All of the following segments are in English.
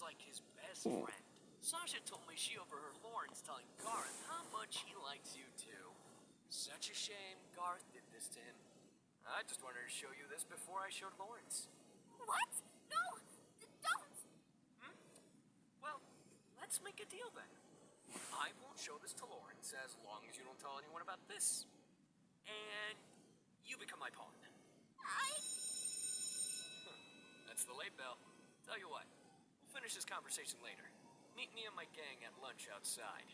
like his best friend. Sasha told me she overheard Lawrence telling Garth how much he likes you too. Such a shame Garth did this to him. I just wanted to show you this before I showed Lawrence. What? No! Don't! Well, let's make a deal then. I won't show this to Lawrence as long as you don't tell anyone about this. And you become my pawn. That's the late bell. Tell you what, we'll finish this conversation later. Meet me and my gang at lunch outside.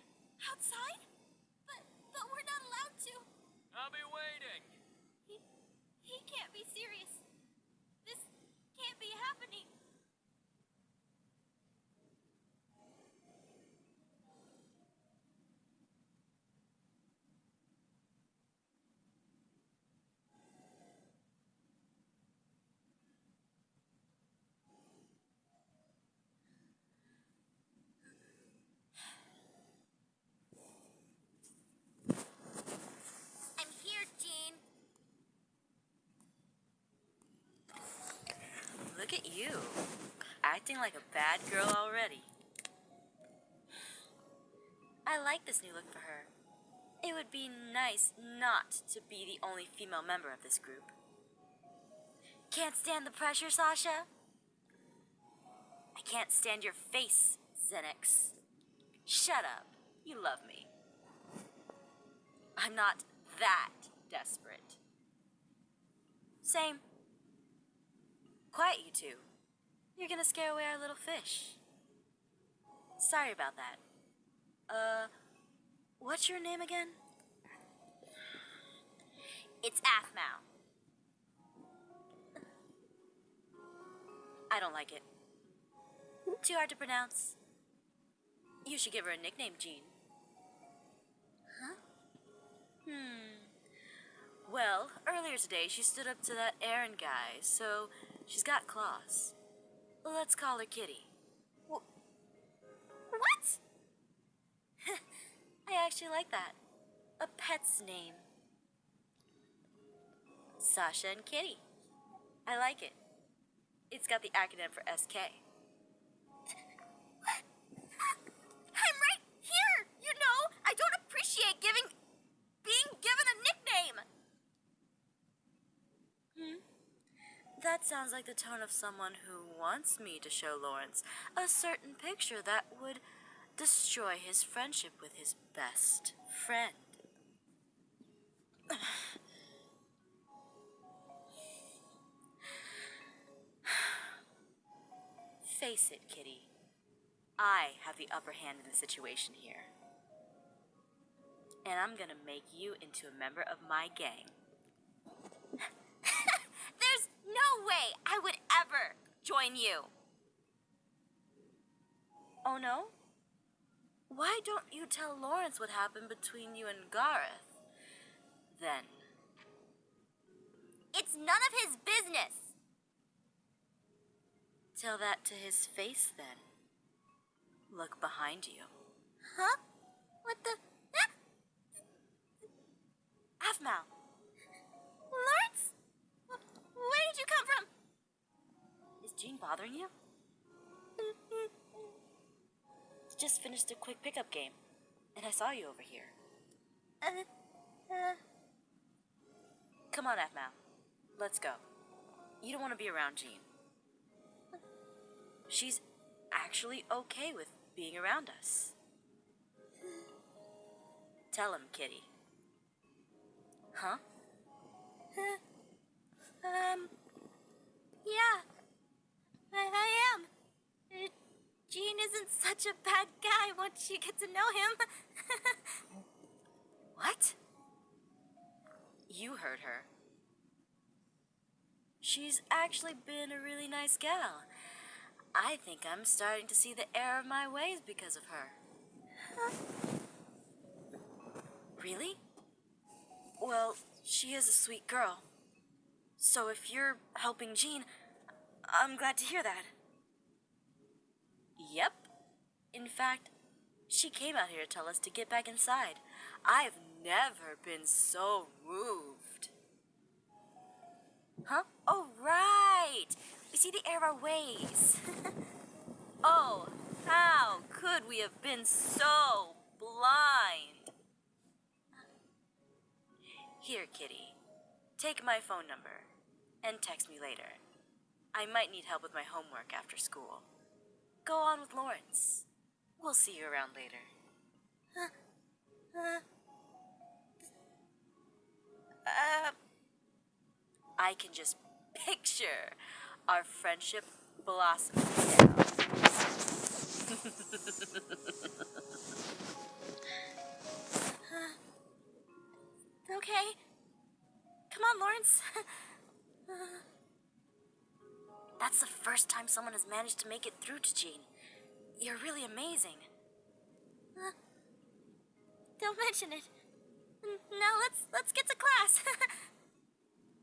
Outside? But we're not allowed to. I'll be waiting. He can't be serious. This can't be happening. I'm here, Jean. Look at you, acting like a bad girl already. I like this new look for her. It would be nice not to be the only female member of this group. Can't stand the pressure, Sasha? I can't stand your face, Xenix. Shut up. You love me. I'm not that desperate. Same. Quiet, you two. You're gonna scare away our little fish. Sorry about that. What's your name again? It's Aphmau. I don't like it. Too hard to pronounce. You should give her a nickname, Jean. Huh? Well, earlier today she stood up to that errand guy, so she's got claws. Let's call her Kitty. What? I actually like that. A pet's name. Sasha and Kitty. I like it. It's got the acronym for SK. I'm right here! You know, I don't appreciate being given a nickname! That sounds like the tone of someone who wants me to show Lawrence a certain picture that would destroy his friendship with his best friend. Face it, Kitty. I have the upper hand in the situation here. And I'm gonna make you into a member of my gang. There's no way I would ever join you. Oh no? Why don't you tell Lawrence what happened between you and Gareth? Then. It's none of his business. Tell that to his face, then. Look behind you. Huh? What the? Aphmau! Lawrence? Where did you come from? Is Jean bothering you? Just finished a quick pickup game, and I saw you over here. Come on, Aphmau. Let's go. You don't want to be around Jean. She's actually okay with being around us. Tell him, Kitty. Huh? Yeah. I am. Jean isn't such a bad guy once you get to know him. What? You heard her. She's actually been a really nice gal. I think I'm starting to see the error of my ways because of her. Really? Well, she is a sweet girl. So if you're helping Jean, I'm glad to hear that. Yep. In fact, she came out here to tell us to get back inside. I've never been so moved. Huh? Oh, right. We see the error of our ways. Oh, how could we have been so blind? Here, Kitty. Take my phone number and text me later. I might need help with my homework after school. Go on with Lawrence. We'll see you around later. I can just picture our friendship blossoming now. Okay. Come on, Lawrence. That's the first time someone has managed to make it through to Jean. You're really amazing. Don't mention it. Now let's get to class.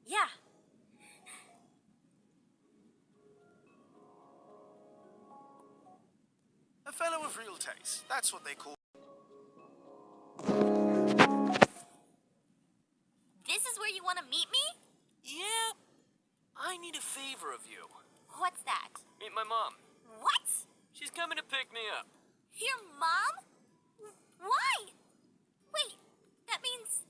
Yeah. A fellow of real taste. That's what they call. This is where you want to meet me? Yeah, I need a favor of you. What's that? Meet my mom. What? She's coming to pick me up. Your mom? Why? Wait, that means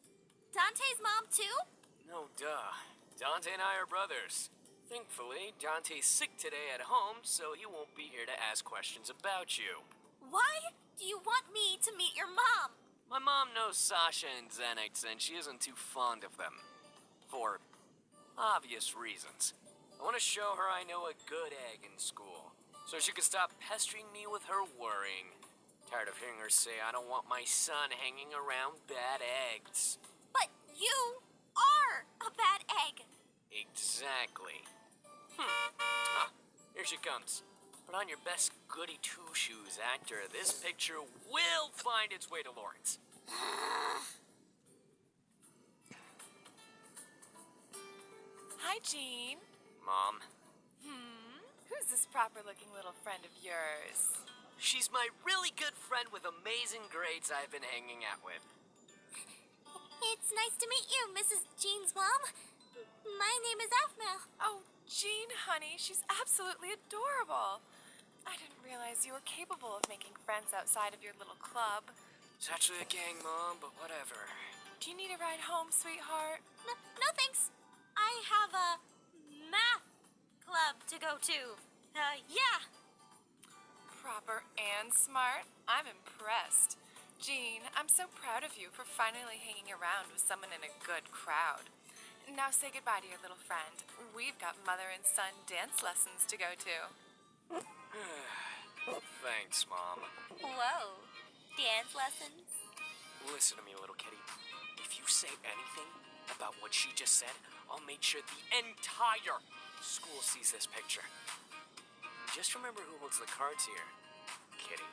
Dante's mom too? No, duh. Dante and I are brothers. Thankfully, Dante's sick today at home, so he won't be here to ask questions about you. Why do you want me to meet your mom? My mom knows Sasha and Xanax, and she isn't too fond of them. For obvious reasons. I want to show her I know a good egg in school, so she can stop pestering me with her worrying. Tired of hearing her say I don't want my son hanging around bad eggs. But you are a bad egg. Exactly. Ah, here she comes. Put on your best goody two-shoes, actor. This picture will find its way to Lawrence. Hi, Jean. Mom, Who's this proper-looking little friend of yours? she's my really good friend with amazing grades I've been hanging out with. It's nice to meet you, Mrs. Jean's mom. My name is Aphmau. Oh, Jean, honey, she's absolutely adorable. I didn't realize you were capable of making friends outside of your little club. It's actually a gang, Mom, but whatever. Do you need a ride home, sweetheart? No thanks. I have a math club to go to. Yeah. Proper and smart. I'm impressed. Jean, I'm so proud of you for finally hanging around with someone in a good crowd. Now say goodbye to your little friend. We've got mother and son dance lessons to go to. Thanks, Mom. Whoa. Dance lessons? Listen to me, little kitty. If you say anything about what she just said, I'll make sure the entire school sees this picture. Just remember who holds the cards here, kitty.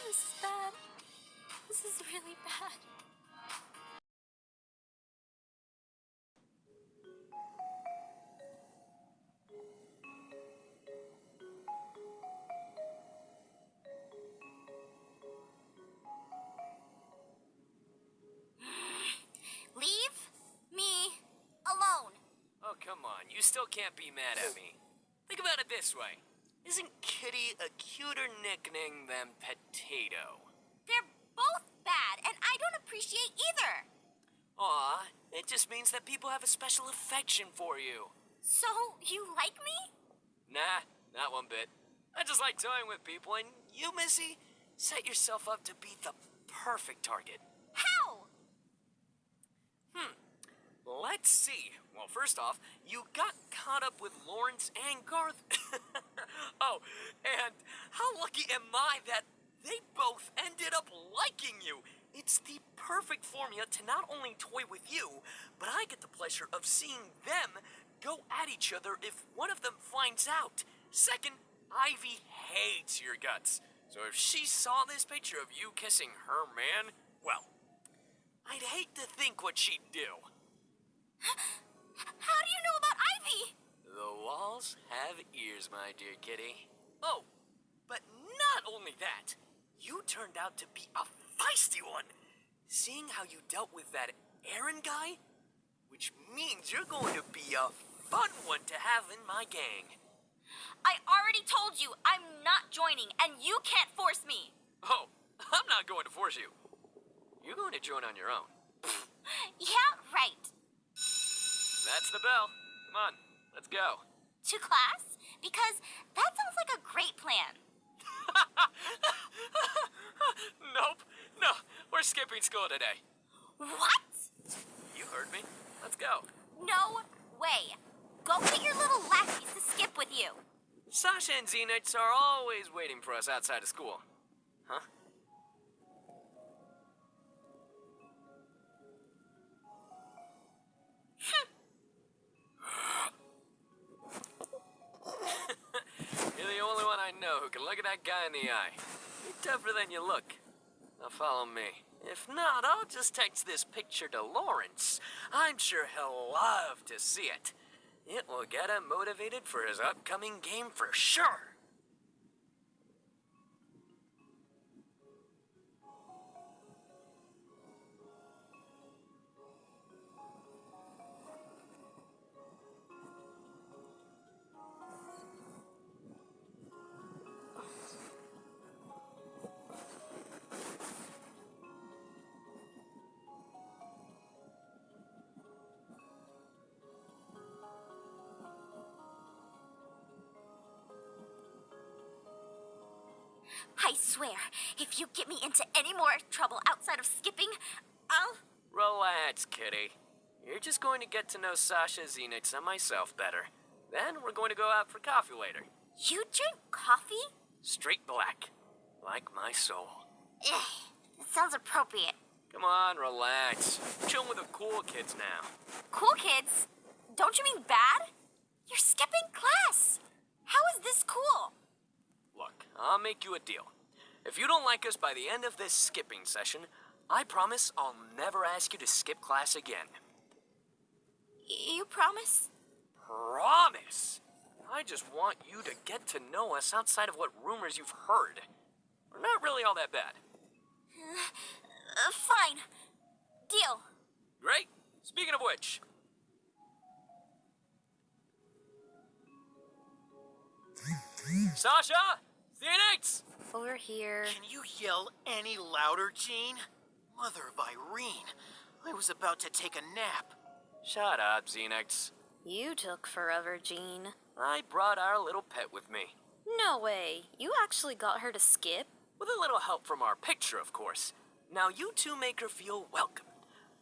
This is bad. This is really bad. Leave me alone. Oh, come on. You still can't be mad at me. Think about it this way. Isn't Kitty a cuter nickname than Potato? They're both bad, and I don't appreciate either. Aw, it just means that people have a special affection for you. So, you like me? Nah, not one bit. I just like toying with people, and you, Missy, set yourself up to be the perfect target. How? Let's see. Well, first off, you got caught up with Lawrence and Garth. Oh, and how lucky am I that they both ended up liking you? It's the perfect formula to not only toy with you, but I get the pleasure of seeing them go at each other if one of them finds out. Second, Ivy hates your guts. So if she saw this picture of you kissing her man, well, I'd hate to think what she'd do. How do you know about Ivy? The walls have ears, my dear kitty. Oh, but not only that, you turned out to be a feisty one. seeing how you dealt with that Aaron guy, which means you're going to be a fun one to have in my gang. I already told you I'm not joining, and you can't force me. Oh, I'm not going to force you. You're going to join on your own. Yeah, right. That's the bell. Come on, let's go. To class? Because that sounds like a great plan. Nope. No, we're skipping school today. What? You heard me. Let's go. No way. Go get your little lackeys to skip with you. Sasha and Xenites are always waiting for us outside of school. Huh? You're the only one I know who can look at that guy in the eye. You're tougher than you look. Now follow me. If not, I'll just text this picture to Lawrence. I'm sure he'll love to see it. It will get him motivated for his upcoming game for sure. I swear, if you get me into any more trouble outside of skipping, I'll... Relax, kitty. You're just going to get to know Sasha, Xenix, and myself better. Then we're going to go out for coffee later. You drink coffee? Straight black. Like my soul. Ugh, it sounds appropriate. Come on, relax. Chill with the cool kids now. Cool kids? Don't you mean bad? You're skipping class. How is this cool? Look, I'll make you a deal. If you don't like us by the end of this skipping session, I promise I'll never ask you to skip class again. You promise? Promise! I just want you to get to know us outside of what rumors you've heard. We're not really all that bad. Fine. Deal. Great. Speaking of which... Sasha! Phoenix! Over here. Can you yell any louder, Jean? Mother of Irene, I was about to take a nap. Shut up, Xenix. You took forever, Jean. I brought our little pet with me. No way. You actually got her to skip? With a little help from our picture, of course. Now you two make her feel welcome.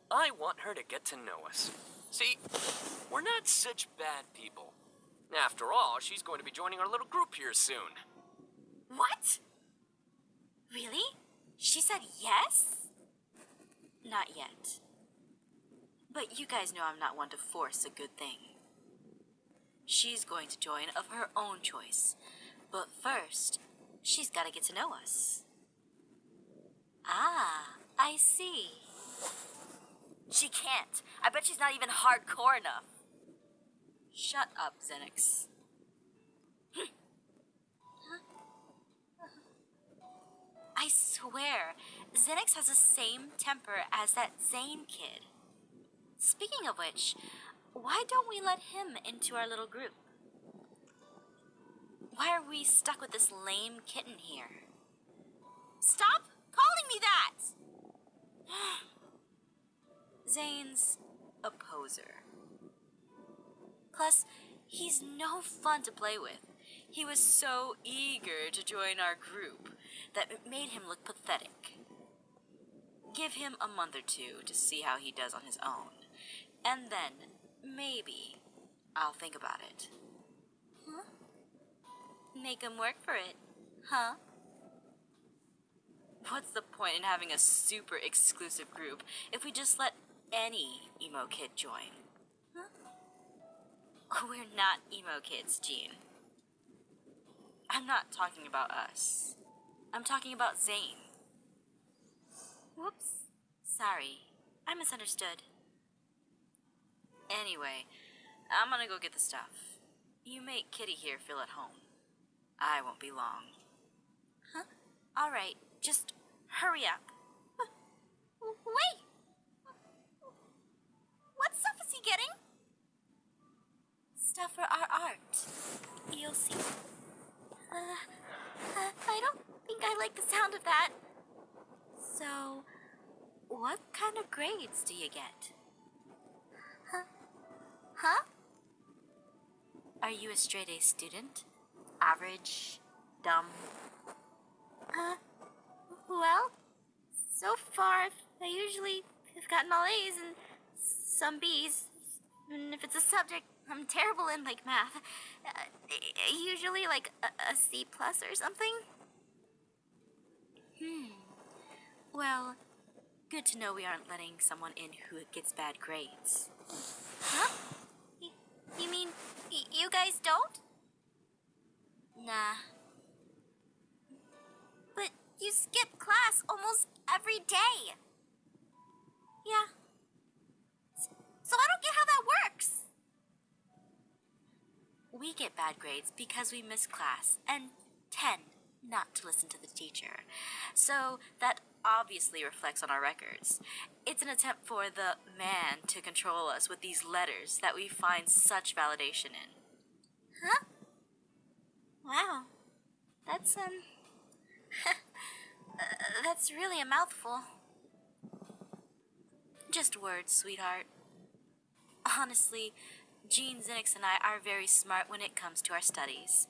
I want her to get to know us. See, we're not such bad people. After all, she's going to be joining our little group here soon. What? Really? She said yes? Not yet. But you guys know I'm not one to force a good thing. She's going to join of her own choice. But first, she's got to get to know us. Ah, I see. She can't. I bet she's not even hardcore enough. Shut up, Xenix. I swear, Xenix has the same temper as that Zane kid. Speaking of which, why don't we let him into our little group? Why are we stuck with this lame kitten here? Stop calling me that! Zane's a poser. Plus, he's no fun to play with. He was so eager to join our group that it made him look pathetic. Give him a month or two to see how he does on his own, and then maybe I'll think about it. Huh? Make him work for it, huh? What's the point in having a super exclusive group if we just let any emo kid join? Huh? We're not emo kids, Jean. I'm not talking about us. I'm talking about Zane. Whoops. Sorry. I misunderstood. Anyway, I'm gonna go get the stuff. You make Kitty here feel at home. I won't be long. Huh? Alright, just hurry up. Wait! You'll see. I don't think I like the sound of that. So, what kind of grades do you get? Huh? Are you a straight A student? Average? Dumb? Well, so far I usually have gotten all A's and some B's. And if it's a subject I'm terrible in, like math, usually like a C plus or something. Well, good to know we aren't letting someone in who gets bad grades. Huh? You mean you guys don't? Nah. But you skip class almost every day. Yeah. So I don't get how that works. We get bad grades because we miss class and tend not to listen to the teacher. So that obviously reflects on our records. It's an attempt for the man to control us with these letters that we find such validation in. Huh? Wow. That's, that's really a mouthful. Just words, sweetheart. Honestly, Jean, Zinix, and I are very smart when it comes to our studies.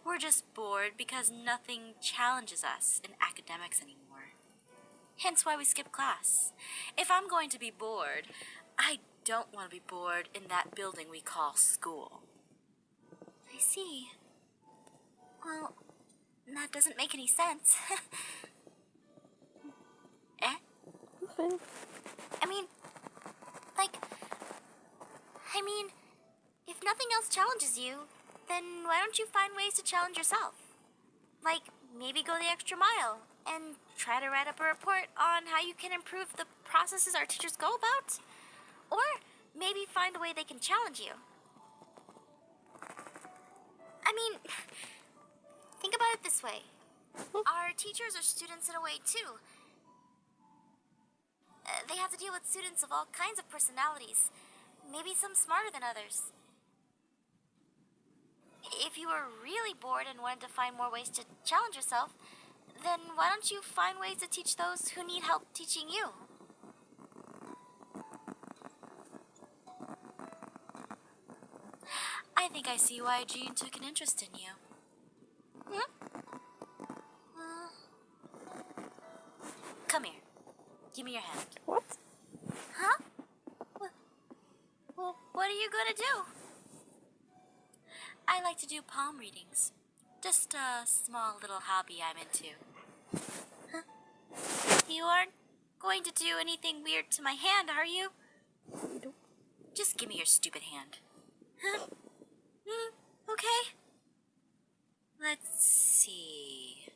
We're just bored because nothing challenges us in academics anymore. Hence why we skip class. If I'm going to be bored, I don't want to be bored in that building we call school. I see. Well, that doesn't make any sense. Eh? I mean, if nothing else challenges you, then why don't you find ways to challenge yourself? Like, maybe go the extra mile and try to write up a report on how you can improve the processes our teachers go about. Or maybe find a way they can challenge you. I mean, think about it this way. Our teachers are students in a way, too. They have to deal with students of all kinds of personalities, maybe some smarter than others. If you were really bored and wanted to find more ways to challenge yourself, then why don't you find ways to teach those who need help teaching you? I think I see why Jean took an interest in you. Come here. Give me your hand. Huh? Well, what are you gonna do? I like to do palm readings. Just a small little hobby I'm into. You aren't going to do anything weird to my hand, are you? Just give me your stupid hand. Huh? Okay. Let's see.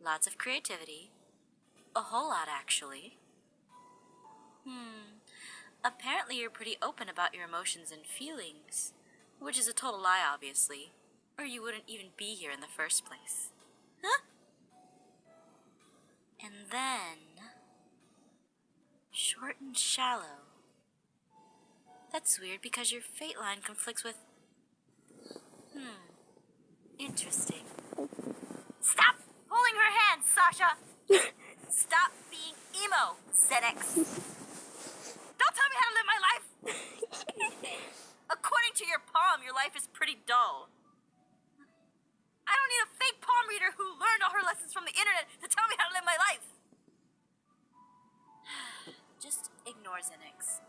Lots of creativity. A whole lot, actually. Apparently you're pretty open about your emotions and feelings. Which is a total lie, obviously. Or you wouldn't even be here in the first place. Huh? And then... short and shallow. That's weird because your fate line conflicts with... Interesting. Stop holding her hand, Sasha! Stop being emo, Zenix. Don't tell me how to live my life! According to your palm, your life is pretty dull. I don't need a fake palm reader who learned all her lessons from the internet to tell me how to live my life. Just ignore Zinix.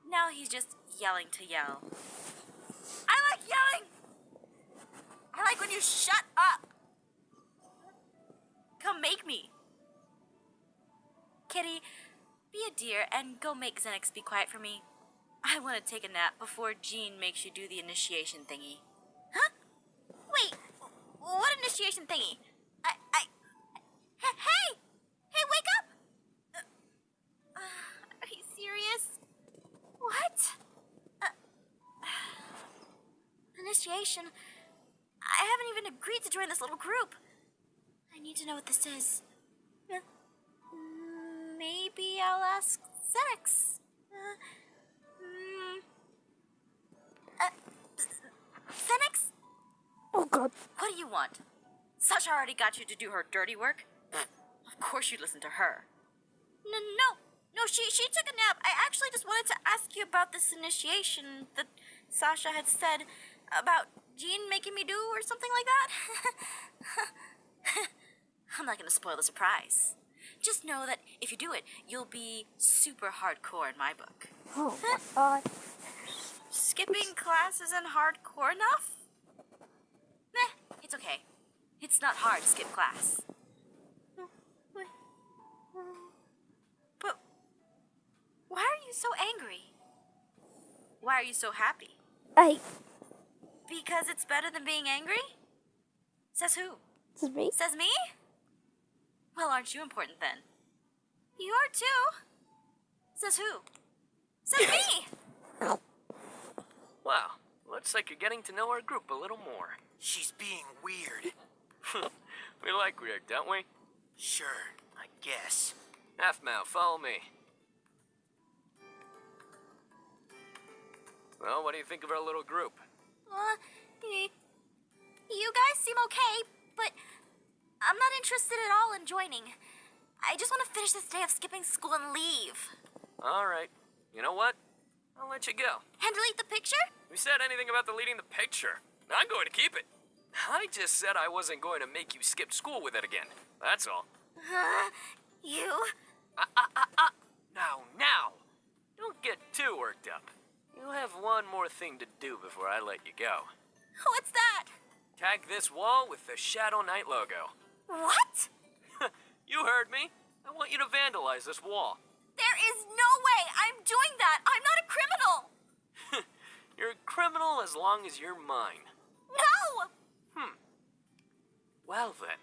Now he's just yelling to yell. I like yelling! I like when you shut up! Come make me. Kitty, be a dear and go make Zenix be quiet for me. I want to take a nap before Jean makes you do the initiation thingy. Huh? Wait, what initiation thingy? Hey! Hey, wake up! Are you serious? What? Initiation? I haven't even agreed to join this little group. I need to know what this is. Maybe I'll ask Zenix. Zenix? want? Sasha already got you to do her dirty work. Of course you'd listen to her. No, she took a nap. I actually just wanted to ask you about this initiation that Sasha had said about Jean making me do or something like that. I'm not gonna spoil the surprise. Just know that if you do it, you'll be super hardcore in my book. Oh my god. Skipping class isn't hardcore enough? Meh, it's okay. It's not hard to skip class. But why are you so angry? Why are you so happy? Because it's better than being angry? Says who? This is me? Says me? Well, aren't you important then? You are too. Says who? Says me! Wow, looks like you're getting to know our group a little more. She's being weird. We like weird, don't we? Sure, I guess. Aphmau, follow me. Well, what do you think of our little group? You guys seem okay, but I'm not interested at all in joining. I just want to finish this day of skipping school and leave. All right. You know what? I'll let you go. And delete the picture? You said anything about deleting the picture? I'm going to keep it. I just said I wasn't going to make you skip school with it again. That's all. You? Now. Don't get too worked up. You have one more thing to do before I let you go. What's that? Tag this wall with the Shadow Knight logo. What? You heard me. I want you to vandalize this wall. There is no way I'm doing that. I'm not a criminal. You're a criminal as long as you're mine. No! Well then,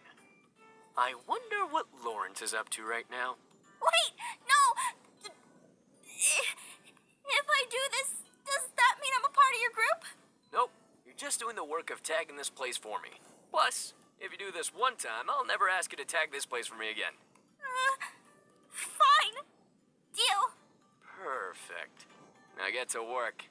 I wonder what Lawrence is up to right now. Wait, no! If I do this, does that mean I'm a part of your group? Nope, you're just doing the work of tagging this place for me. Plus, if you do this one time, I'll never ask you to tag this place for me again. Fine. Deal. Perfect. Now get to work.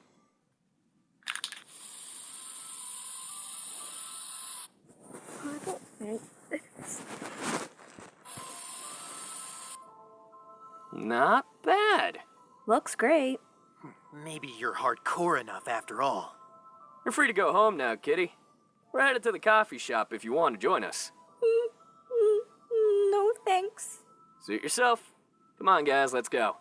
Not bad. Looks great. Maybe you're hardcore enough after all. You're free to go home now, kitty. We're headed to the coffee shop if you want to join us. No thanks. Suit yourself. Come on, guys, let's go.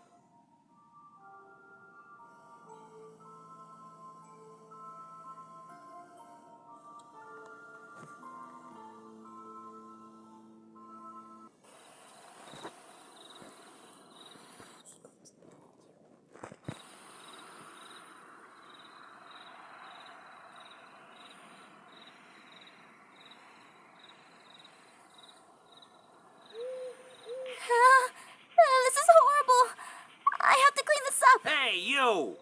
This is horrible. I have to clean this up. Hey, you!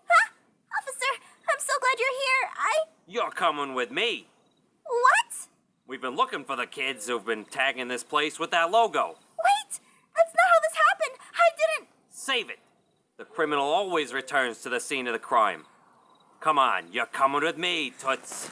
Huh? Officer, I'm so glad you're here. You're coming with me. What? We've been looking for the kids who've been tagging this place with that logo. Wait! That's not how this happened. I didn't. Save it. The criminal always returns to the scene of the crime. Come on, you're coming with me, Toots.